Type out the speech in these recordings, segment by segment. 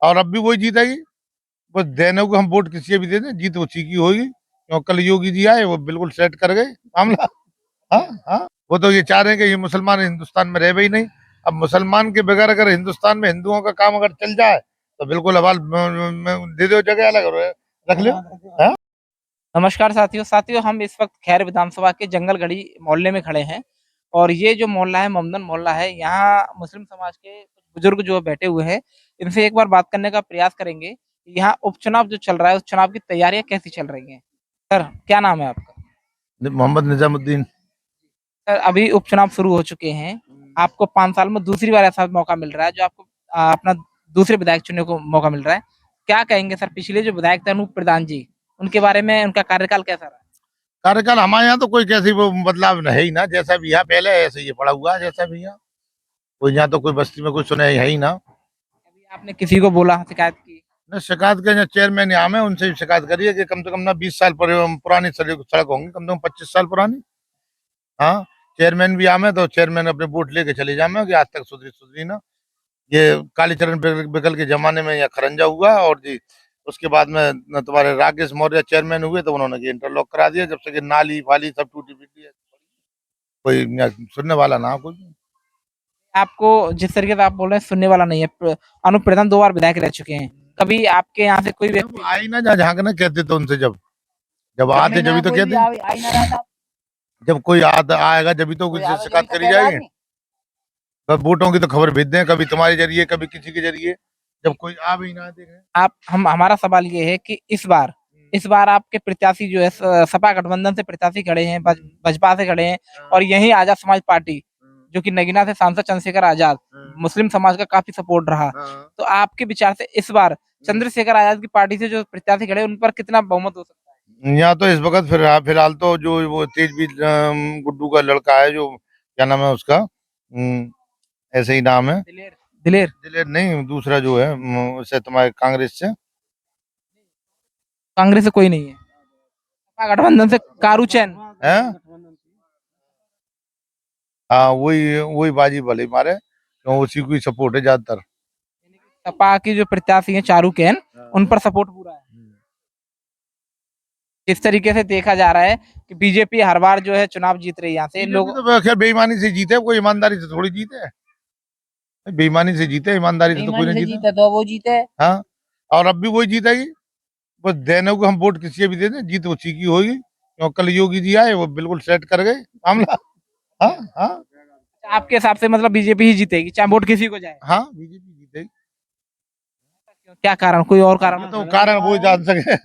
और अब भी वही जीतेगी। बस देने को हम वोट किसी को भी दे दें, जीत उसी की होगी, क्यों कल योगी जी आए वो बिल्कुल सेट कर गए मामला। हाँ हाँ, वो तो ये चाह रहे हैं कि ये मुसलमान हिंदुस्तान में रह ही नहीं। अब मुसलमान के बगैर अगर हिंदुस्तान में हिंदुओं का काम अगर चल जाए तो बिल्कुल अवाल दे दो, जगह अलग रख लो। हाँ? नमस्कार साथियों साथियों हम इस वक्त खैर विधानसभा के जंगलगढ़ी मोहल्ले में खड़े हैं। और ये जो मोहल्ला है मोहम्मदन मोहल्ला है। यहाँ मुस्लिम समाज के कुछ बुजुर्ग जो बैठे हुए हैं, इनसे एक बार बात करने का प्रयास करेंगे। यहाँ उपचुनाव जो चल रहा है, उस चुनाव की तैयारियां कैसी चल रही हैं। सर, क्या नाम है आपका। मोहम्मद निजामुद्दीन। सर, अभी उपचुनाव शुरू हो चुके हैं। आपको 5 साल में दूसरी बार ऐसा मौका मिल रहा है, जो आपको अपना दूसरे विधायक चुनने को मौका मिल रहा है। क्या कहेंगे सर, पिछले जो विधायक थे अनूप प्रधान जी, उनके बारे में, उनका कार्यकाल कैसा रहा। कार्यकाल हमारे यहाँ तो कोई कैसी वो बदलाव है ही ना, जैसा भी यहाँ पहले ऐसे ही पड़ा हुआ है, जैसा भी यहाँ कोई, यहाँ तो कोई बस्ती में कुछ सुने है ही ना। कभी आपने किसी को बोला, शिकायत की। न शिकायत के जो चेयरमैन यहाँ में उनसे भी शिकायत करिए कि कम से कम ना 20 साल पुरानी सड़क होंगी, कम से कम 25 साल पुरानी। हाँ, चेयरमैन भी आमे तो चेयरमैन अपने वोट लेके चले जामे कि आज तक सुधरी सुधरी ना। ये कालीचरण बिकल के जमाने में यहाँ खरंजा हुआ, और जी उसके बाद में न तुम्हारे राकेश मौर्य चेयरमैन हुए तो उन्होंने ये इंटरलॉक करा दिया, जब से कि नाली फाली सब टूटी फूटी है, कोई यहाँ सुनने वाला ना कोई। आपको जिस तरीके से आप बोल रहे हैं, सुनने वाला नहीं है। अनूप प्रधान 2 बार विधायक रह चुके हैं। कभी आपके यहाँ से कोई व्यक्ति आई ना जहाँ जहाँ ना कहते तो उनसे, जब जब आते जब तो कहते, जब कोई आएगा जब तो कुछ शिकायत करी जाएगी। बस वोटों की तो खबर भेज दें, कभी तुम्हारे जरिए कभी किसी के जरिए, जब कोई आ भी ना देखे। आप हम हमारा सवाल ये है कि इस बार आपके प्रत्याशी जो है, सपा गठबंधन से प्रत्याशी खड़े हैं, भाजपा से खड़े हैं, और यही आजाद समाज पार्टी, जो कि नगीना से सांसद चंद्रशेखर आजाद, मुस्लिम समाज का काफी सपोर्ट रहा। तो आपके विचार से इस बार चंद्रशेखर आजाद की पार्टी से जो प्रत्याशी खड़े, उन पर कितना बहुमत हो सकता है। यहाँ तो इस वक्त फिलहाल तो जो वो तेज भी गुड्डू का लड़का है, जो क्या नाम है उसका, ऐसे ही नाम है, दिलेर दिलेर दिलेर नहीं, दूसरा जो है उससे तुम्हारे कांग्रेस से। कांग्रेस से कोई नहीं है। सपा गठबंधन से कारू चैन है। हाँ, वही वही बाजी भले मारे, क्यों उसी को ही सपोर्ट है ज्यादातर। सपा की जो प्रत्याशी है चारू कैन, उन पर सपोर्ट पूरा है। इस तरीके से देखा जा रहा है कि बीजेपी हर बार जो है चुनाव जीत रही है। यहाँ से लोग तो खैर बेईमानी से जीते, कोई ईमानदारी से थोड़ी जीते। बेईमानी से जीते, ईमानदारी से तो कोई नहीं जीता। तो वो जीते। हाँ, और अब भी वही जीतेगी। बस देने को हम वोट किसी को भी दे दें, जीत उसी की होगी, क्यों कल योगी जी आए वो बिल्कुल सेट कर गए मामला। हाँ हाँ आपके हिसाब से मतलब बीजेपी ही जीतेगी, चाहे वोट किसी को जाए। हाँ, बीजेपी जीतेगी। क्या कारण, कोई और कारण। तो कारण वो ही जान सके।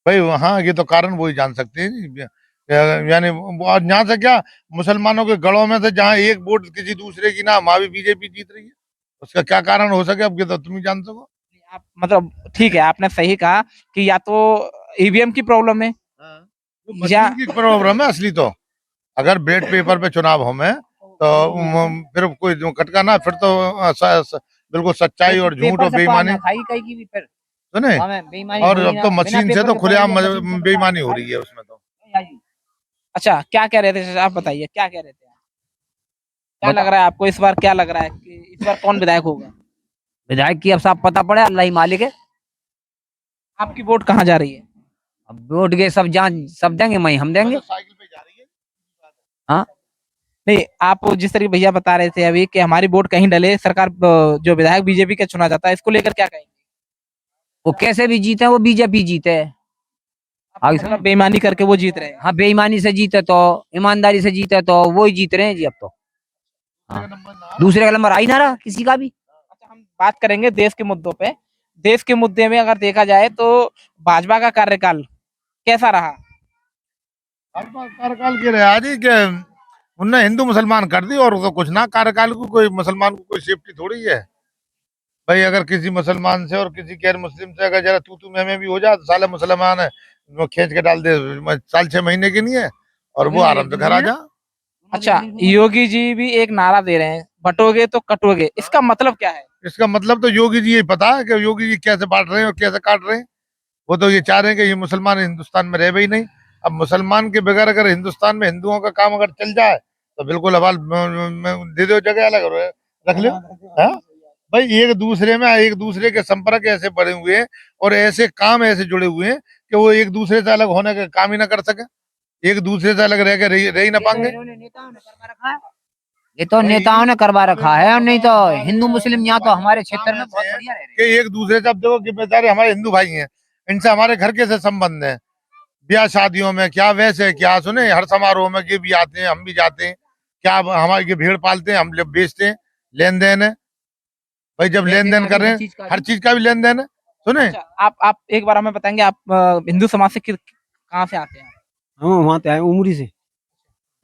भाई हाँ, ये तो कारण वो ही जान सकते हैं। यानी यहाँ से क्या, मुसलमानों के गढ़ों में से जहाँ एक वोट किसी दूसरे की ना, वहां भी बीजेपी जीत रही है। उसका क्या कारण हो सके, अब ये तो तुम ही जान सको। आप मतलब ठीक है, आपने सही कहा कि या तो ईवीएम की प्रॉब्लम है, या मशीन की प्रॉब्लम है असली तो। अगर बैलेट पेपर पे चुनाव हो में तो फिर कोई जो खटका ना, फिर तो बिल्कुल सच्चाई और झूठ और बेईमानी सुने। और अब तो मशीन से तो खुलेआम बेईमानी हो रही है उसमें तो। अच्छा, क्या कह रहे थे आप, बताइए क्या कह रहे थे। क्या लग रहा है आपको, इस बार क्या लग रहा है कि इस बार कौन विधायक होगा। विधायक की अब साफ पता पड़े, अल्लाह ही मालिक है। आपकी वोट कहाँ जा रही है। अब वोट के सब जान सब देंगे, मैं हम देंगे। साइकिल पे जा रही है। हाँ, नहीं, आप जिस तरीके भैया बता रहे थे अभी कि हमारी वोट कहीं डले, सरकार जो विधायक बीजेपी का चुना जाता है, इसको लेकर क्या कहेंगे। वो कैसे भी जीते, वो बीजेपी जीते। आगे मतलब बेईमानी करके वो जीत रहे हैं। हाँ, बेईमानी से जीते तो, ईमानदारी से जीते तो वो ही जीत रहे हैं जी अब तो। हाँ, दूसरे का नंबर आ ही ना रहा किसी का भी। अच्छा, हम बात करेंगे देश के मुद्दों पे। देश के मुद्दे में अगर देखा जाए तो भाजपा का कार्यकाल कैसा रहा। कार्यकाल की रहा जी के उनने हिंदू मुसलमान कर दी, और तो कुछ ना, कार्यकाल को कोई मुसलमान को कोई सेफ्टी थोड़ी है। भाई अगर किसी मुसलमान से और किसी गैर मुस्लिम से अगर जरा तू में भी हो जाए तो साले मुसलमान है वो खींच के डाल दे, 4-6 महीने के लिए, और वो आराम से घर आ जा। अच्छा, योगी जी भी एक नारा दे रहे हैं, बटोगे तो कटोगे, इसका मतलब क्या है। इसका मतलब तो योगी जी ये पता है कि योगी जी कैसे बांट रहे हैं और कैसे काट रहे हैं। वो तो ये चाह रहे हैं कि ये मुसलमान हिंदुस्तान में रह ही नहीं। अब मुसलमान के बगैर अगर हिंदुस्तान में हिंदुओं का काम अगर चल जाए तो बिल्कुल अवाल दे दो, जगह अलग रख लो। हाँ? भाई एक दूसरे के संपर्क ऐसे बड़े हुए हैं और ऐसे काम ऐसे जुड़े हुए हैं कि वो एक दूसरे से अलग होने का काम ही ना कर सके, एक दूसरे से अलग रह के रह ही ना पाएंगे। ये तो भाई, नेताओं ने करवा रखा है, और नहीं तो हाँ, हिंदू मुस्लिम यहाँ तो हमारे क्षेत्र में बहुत ऐसे हैं बढ़िया रह रहे हैं। कि एक दूसरे से, अब देखो कि बेचारे हमारे हिंदू भाई हैं, इनसे हमारे घर के से संबंध है, ब्याह शादियों में क्या वैसे क्या सुने, हर समारोह में ये भी आते हैं, हम भी जाते हैं, क्या हमारे ये भेड़ पालते हैं, हम लोग बेचते हैं, लेन देन है भाई, जब लेन पैसे देन का कर भी, रहे हर हैं, चीज का हर भी। चीज का भी लेन देन है सुने। अच्छा, आप एक बार हमें बताएंगे, आप हिंदू समाज से कहाँ से आते हैं? हम वहाँ पे आए उमरी से।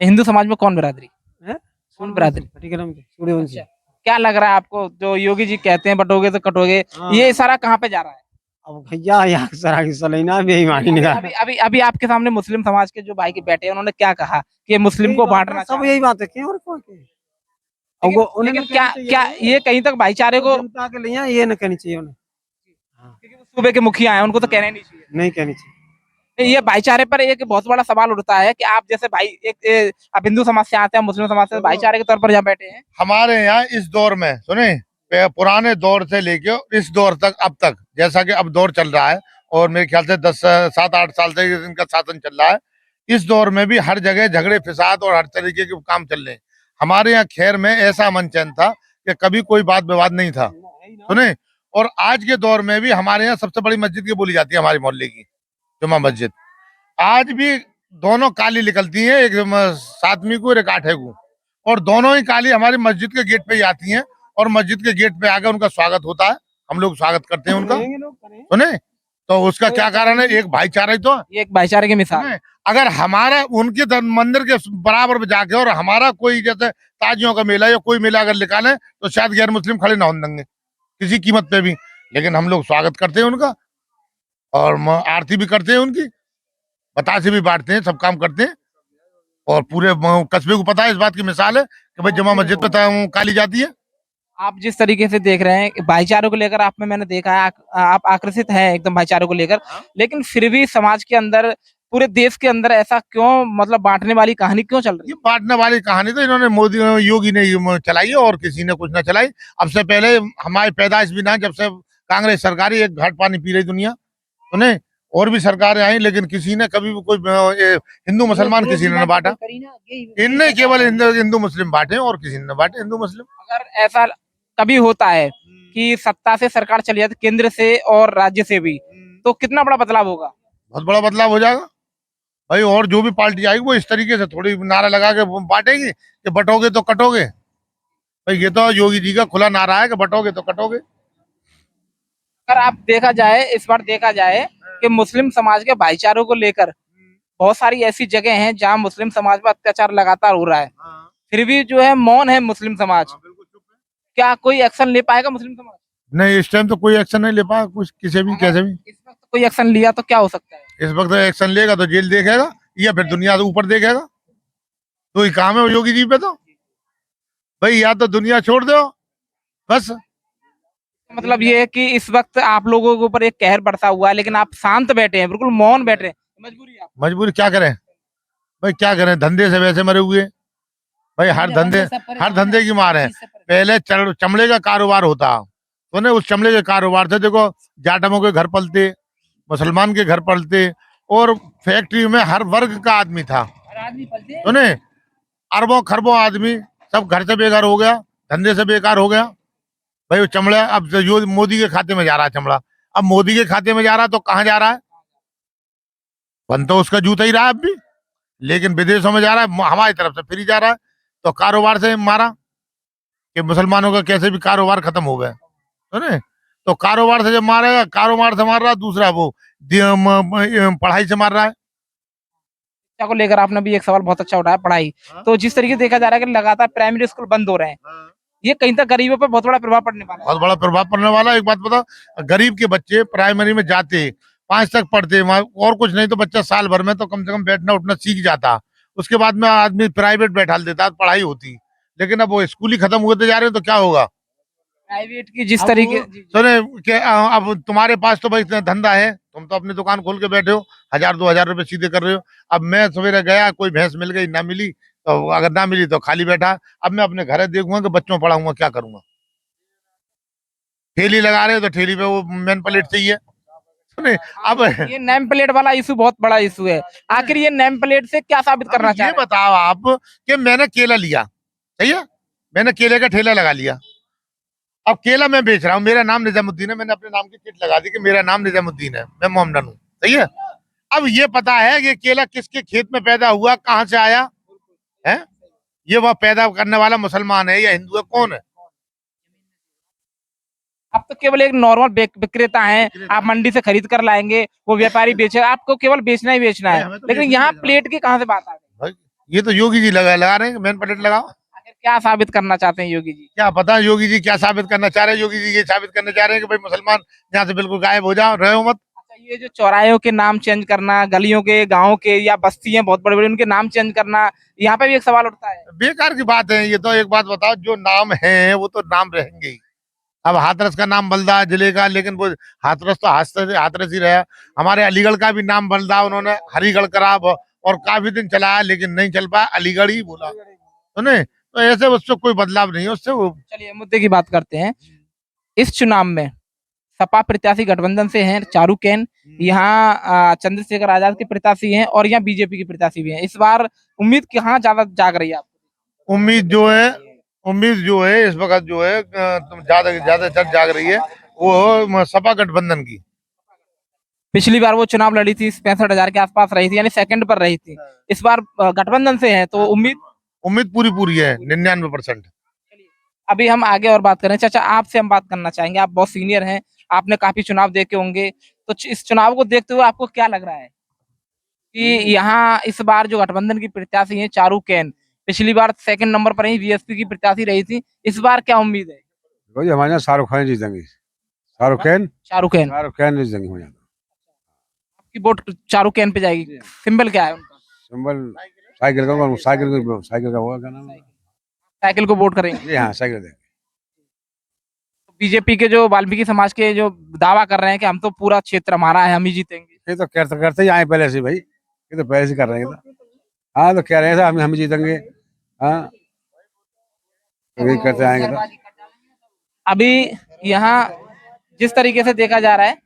हिंदू समाज में कौन बिरादरी? हैं? कौन बिरादरी? पाटीग्राम के सूर्यवंशी। अच्छा, क्या लग रहा है आपको, जो योगी जी कहते हैं बटोगे तो कटोगे, हाँ। ये इशारा कहाँ पे जा रहा है? अब भैया यहाँ सरा की सलैना बेईमानी अभी निकाल। अभी अभी अभी आपके सामने मुस्लिम समाज के जो भाई के बैठे हैं, उन्होंने क्या कहा कि ये मुस्लिम को बांटना सब चाह यही बात है, क्यों और कौन के? अब लेकिन वो उन्हें लेकिन ना क्या कहनी चाहिए क्या ये। ये कहीं तक भाईचारे को, जनता के लिए ये न कहनी चाहिए उन्हें। हाँ, क्योंकि वो सूबे के मुखिया हैं, उनको तो कहना ही नहीं चाहिए। नहीं कहनी चाहिए। ये भाईचारे पर एक बहुत बड़ा सवाल उठता है कि आप जैसे भाई आप हिंदू समाज से आते हैं, मुस्लिम समाज से, भाईचारे के तौर पर यहाँ बैठे हैं। हमारे यहाँ इस दौर में सुने, पुराने दौर से लेके इस दौर तक, अब तक जैसा कि अब दौर चल रहा है, और मेरे ख्याल से 7-8 साल से इनका शासन चल रहा है, इस दौर में भी हर जगह झगड़े फिसाद और हर तरीके के काम चल रहे हैं। हमारे यहाँ खैर में ऐसा अमन चैन था कि कभी कोई बात विवाद नहीं था सुने। और आज के दौर में भी हमारे यहाँ सबसे बड़ी मस्जिद की बोली जाती है, हमारी मोहल्ले की जुमा मस्जिद, आज भी दोनों काली निकलती हैं, एक 7वीं को और एक 8वीं को, और दोनों ही काली हमारी मस्जिद के गेट पे ही आती हैं, और मस्जिद के गेट पे आकर उनका स्वागत होता है, हम लोग स्वागत करते हैं उनका सुने। तो उसका क्या कारण है, एक भाईचारा ही तो है। ये एक भाईचारे की मिसाल है। सुने, अगर हमारा उनके मंदिर के बराबर में जाके और हमारा कोई जैसे ताजियों का मेला या कोई मेला अगर निकाले तो शायद गैर मुस्लिम खड़े ना होने देंगे किसी कीमत पे भी, लेकिन हम लोग स्वागत करते हैं उनका, और आरती भी करते हैं उनकी, बतासे भी बांटते हैं, सब काम करते हैं, और पूरे कस्बे को पता है, इस बात की मिसाल है कि भाई जुमा मस्जिद पे काली जाती है। आप जिस तरीके से देख रहे हैं भाईचारे को लेकर, आप में मैंने देखा है आप आकर्षित हैं एकदम भाईचारे को लेकर, लेकिन फिर भी समाज के अंदर, पूरे देश के अंदर ऐसा क्यों, मतलब बांटने वाली कहानी क्यों चल रही ये बांटने वाली कहानी तो इन्होंने मोदी योगी ने चलाई है, और किसी ने कुछ ना चलाई। अब से पहले हमारी पैदाइश भी ना, जब से कांग्रेस सरकार ही एक घाट पानी पी रही दुनिया सुने, और भी सरकारें आई, लेकिन किसी ने कभी भी कोई हिंदू मुसलमान किसी ने न बांटा, इनने केवल हिंदू मुस्लिम बांटे, और किसी ने न बांटे हिंदू मुस्लिम। है? अगर ऐसा कभी होता है कि सत्ता से सरकार चली जाती, केंद्र से और राज्य से भी, तो कितना बड़ा बदलाव होगा? बहुत बड़ा बदलाव हो जाएगा भाई, और जो भी पार्टी आएगी वो इस तरीके से थोड़ी नारा लगा के बांटेगी कि बटोगे तो कटोगे। भाई ये तो योगी जी का खुला नारा है कि बटोगे तो कटोगे। अगर आप देखा जाए, इस बार देखा जाए कि मुस्लिम समाज के भाईचारों को लेकर बहुत सारी ऐसी जगह हैं जहां मुस्लिम समाज पर अत्याचार लगातार हो रहा है, फिर भी जो है मौन है मुस्लिम समाज। क्या कोई एक्शन ले पाएगा मुस्लिम समाज? नहीं, इस टाइम तो कोई एक्शन नहीं ले पाया, कुछ किसी भी कैसे भी। इस वक्त कोई एक्शन लिया तो क्या हो सकता है? इस वक्त एक्शन लेगा तो जेल देखेगा, या फिर दुनिया से ऊपर देखेगा, तो ही काम है योगी जी पे तो। भाई या तो दुनिया छोड़ दो बस। मतलब ये है कि इस वक्त आप लोगों के ऊपर एक कहर बरसा हुआ है, लेकिन आप शांत बैठे हैं, बिल्कुल मौन बैठे हैं, मजबूरी है आपकी। मजबूरी क्या करें भाई, क्या करें, धंधे से वैसे मरे हुए भाई, हर धंधे की मार है। पहले चमड़े का कारोबार होता तो ने, उस चमड़े के कारोबार से देखो जाटमों के घर पलते, मुसलमान के घर पलते, और फैक्ट्री में हर वर्ग का आदमी था तो ने, अरबों खरबों आदमी सब घर से बेकार हो गया, धंधे से बेकार हो गया भाई। वो चमड़ा अब जो मोदी के खाते में जा रहा है चमड़ा, अब मोदी के खाते में जा रहा है तो कहाँ जा रहा है, बन तो उसका जूता ही रहा है अब भी, लेकिन विदेशों में जा रहा है, हमारी तरफ से फ्री जा रहा है। तो कारोबार से मारा कि मुसलमानों का कैसे भी कारोबार खत्म हो गया है ना। तो कारोबार से जब मारेगा, कारोबार से मार रहा है, दूसरा वो पढ़ाई से मार रहा है। शिक्षा को लेकर आपने भी एक सवाल बहुत अच्छा उठाया, पढ़ाई। तो जिस तरीके से देखा जा रहा है कि लगातार प्राइमरी स्कूल बंद हो रहे हैं, ये कहीं तक गरीबों पर बहुत बड़ा प्रभाव पड़ने वाला है। बहुत बड़ा प्रभाव पड़ने वाला है। एक बात बताओ, गरीब के बच्चे प्राइमरी में जाते 5 तक पढ़ते, वहाँ और कुछ नहीं तो बच्चा साल भर में तो कम से कम बैठना उठना सीख जाता, उसके बाद में आदमी प्राइवेट बैठा देता, पढ़ाई होती। लेकिन अब वो स्कूल ही खत्म होते जा रहे हैं तो क्या होगा। प्राइवेट की जिस तरीके, सुने कि अब तुम्हारे पास तो भाई इतना धंधा है, तुम तो अपनी दुकान खोल के बैठे हो, 1000-2000 रुपए सीधे कर रहे हो। अब मैं सवेरे गया, कोई भैंस मिल गई ना मिली, तो अगर ना मिली तो खाली बैठा, अब मैं अपने घर देखूंगा कि बच्चों पढ़ाऊंगा, क्या करूंगा। ठेली लगा रहे हो तो ठेली पे वो मेन प्लेट चाहिए। सुने अब ये नेम प्लेट वाला इशू बहुत बड़ा इशू है। आखिर ये नेम प्लेट से क्या साबित करना अब चाह ये रहे हैं? बताओ आप कि मैंने केला लिया, सही है, मैंने केले का ठेला लगा लिया, अब केला मैं बेच रहा हूँ, मेरा नाम निजामुद्दीन है, मैंने अपने नाम की किट लगा दी कि मेरा नाम निजामुद्दीन है, मैं मोहम्मदन हूँ, सही है। अब ये पता है कि केला किसके खेत में पैदा हुआ, कहाँ से आया है, ये वह पैदा करने वाला मुसलमान है या हिंदू है, कौन है? आप तो केवल एक नॉर्मल विक्रेता हैं, आप मंडी से खरीद कर लाएंगे, वो व्यापारी बेचे, आपको केवल बेचना ही बेचना है। हमें तो लेकिन बेचना ही यहाँ बेचना है। प्लेट की कहाँ से बात आ गई? भाई, ये तो योगी जी लगा रहे हैं, मेन प्लेट लगाओ। आखिर क्या साबित करना चाहते हैं योगी जी? क्या पता योगी जी क्या साबित करना चाह रहे हैं। योगी जी ये साबित करना चाह रहे हैं कि भाई मुसलमान यहाँ से बिल्कुल गायब हो जाओ, रहे हो मत। अच्छा, ये जो चौराहों के नाम चेंज करना, गलियों के, गाँव के या बस्ती है बहुत बड़े बड़े, उनके नाम चेंज करना, यहाँ पे भी एक सवाल उठता है। बेकार की बात है ये तो। एक बात बताओ, जो नाम है वो तो नाम रहेंगे ही। अब हाथरस का नाम बलदा जिले का, लेकिन वो हाथरस तो हाथरस ही रहा। हमारे अलीगढ़ का भी नाम बलदा, उन्होंने हरिगढ़ करा और काफी दिन चलाया, लेकिन नहीं चल पाया, अलीगढ़ ही बोला, तो नहीं तो ऐसे उससे कोई बदलाव नहीं है उससे वो। चलिए मुद्दे की बात करते हैं। इस चुनाव में सपा प्रत्याशी गठबंधन से हैं चारुकेन, यहाँ चंद्रशेखर आजाद के प्रत्याशी हैं और यहाँ बीजेपी के प्रत्याशी भी हैं। इस बार उम्मीद कहाँ ज्यादा जाग रही है आपको? उम्मीद जो है इस वक्त जो है ज्यादा ज्यादा जाग रही है वो सपा गठबंधन की। पिछली बार वो चुनाव लड़ी थी 65,000 के आसपास रही थी, यानी सेकंड पर रही थी। इस बार गठबंधन से है तो उम्मीद पूरी है 99%। अभी हम आगे और बात करें। चाचा, आपसे हम बात करना चाहेंगे, आप बहुत सीनियर हैं, आपने काफी चुनाव देखे होंगे, तो इस चुनाव को देखते हुए आपको क्या लग रहा है कि यहाँ इस बार जो गठबंधन की प्रत्याशी है चारुकेन, पिछली बार सेकंड नंबर पर ही बीएसपी की प्रत्याशी रही थी, इस बार क्या उम्मीद है? भाई हमारे यहाँ शाहरुख खान जीतेंगे। शाहरुख चारुकेन खान जीतेंगे हमारे यहाँ। की वोट चारुकेन पे जाएगी। सिंबल क्या है उनका? सिंबल साइकिल का होगा, क्या नाम है? साइकिल को वोट करेंगे। जी हाँ, साइकिल देंगे। बीजेपी के जो वाल्मीकि समाज के जो दावा कर रहे हैं कि हम तो पूरा क्षेत्र हमारा है, हम ही जीतेंगे। ये तो करते ही आए पहले से भाई, ये तो पहले से कर रहे हैं तो। हाँ तो कह रहे हैं हम जीतेंगे। हाँ तो यही करते आएंगे तो। अभी यहाँ जिस तरीके से देखा जा रहा है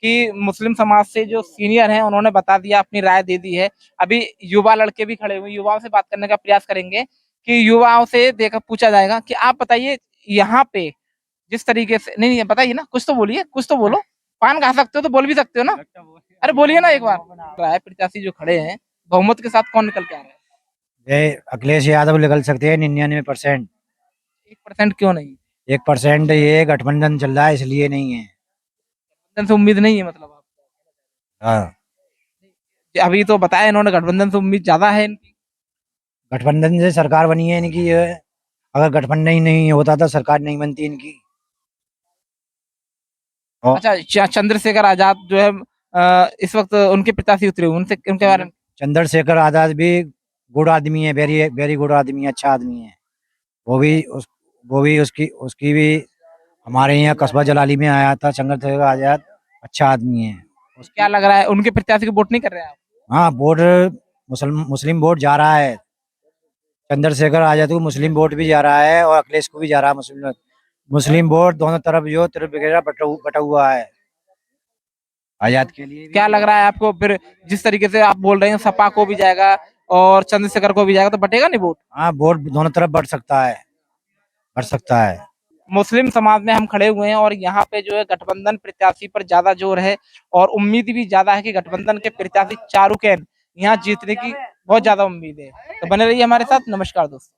कि मुस्लिम समाज से जो सीनियर हैं उन्होंने बता दिया, अपनी राय दे दी है। अभी युवा लड़के भी खड़े हुए, युवाओं से बात करने का प्रयास करेंगे कि युवाओं से देखा पूछा जाएगा कि आप बताइए यहाँ पे जिस तरीके से, नहीं बताइए ना, कुछ तो बोलिए, कुछ तो बोलो। पान खा सकते हो तो बोल भी सकते हो ना, अरे बोलिए ना एक बार। राय प्रत्याशी जो खड़े हैं, बहुमत के साथ कौन निकल के आ रहा है? ये अखिलेश यादव निकल सकते हैं 99%। 1% क्यों नहीं? 1% ये गठबंधन चल रहा है इसलिए नहीं है। गठबंधन से उम्मीद नहीं है मतलब आपको? हाँ, अभी तो बताया इन्होंने गठबंधन से उम्मीद ज्यादा है इनकी। गठबंधन से सरकार बनी है इनकी। ये अगर गठबंधन ही नहीं होता तो सरकार नहीं बनती इनकी। और अच्छा, चंद्रशेखर आजाद जो है इस वक्त उनके प्रत्याशी उतरे हुए, उनसे उनके बारे में चंद्रशेखर आजाद भी गुड आदमी है, वेरी वेरी गुड आदमी है, अच्छा आदमी है। वो भी उसकी भी हमारे यहाँ कस्बा जलाली में आया था। चंद्रशेखर आजाद अच्छा आदमी है। क्या लग रहा है उनके प्रत्याशी को वोट नहीं कर रहे हैं आप? हाँ, वोट मुस्लिम वोट जा रहा है। चंद्रशेखर आजाद को मुस्लिम वोट भी जा रहा है और अखिलेश को भी जा रहा है। मुस्लिम वोट दोनों तरफ जो तरफ वगैरह बटा हुआ है। आजाद के लिए क्या लग रहा है आपको फिर, जिस तरीके से आप बोल रहे हैं सपा को भी जाएगा और चंद्रशेखर को भी जाएगा, तो बटेगा नहीं वोट? हाँ, वोट दोनों तरफ बढ़ सकता है। मुस्लिम समाज में हम खड़े हुए हैं और यहाँ पे जो है गठबंधन प्रत्याशी पर ज्यादा जोर है और उम्मीद भी ज्यादा है कि गठबंधन के प्रत्याशी चारुकेन यहाँ जीतने की बहुत ज्यादा उम्मीद है। तो बने रहिए हमारे साथ। नमस्कार दोस्तों।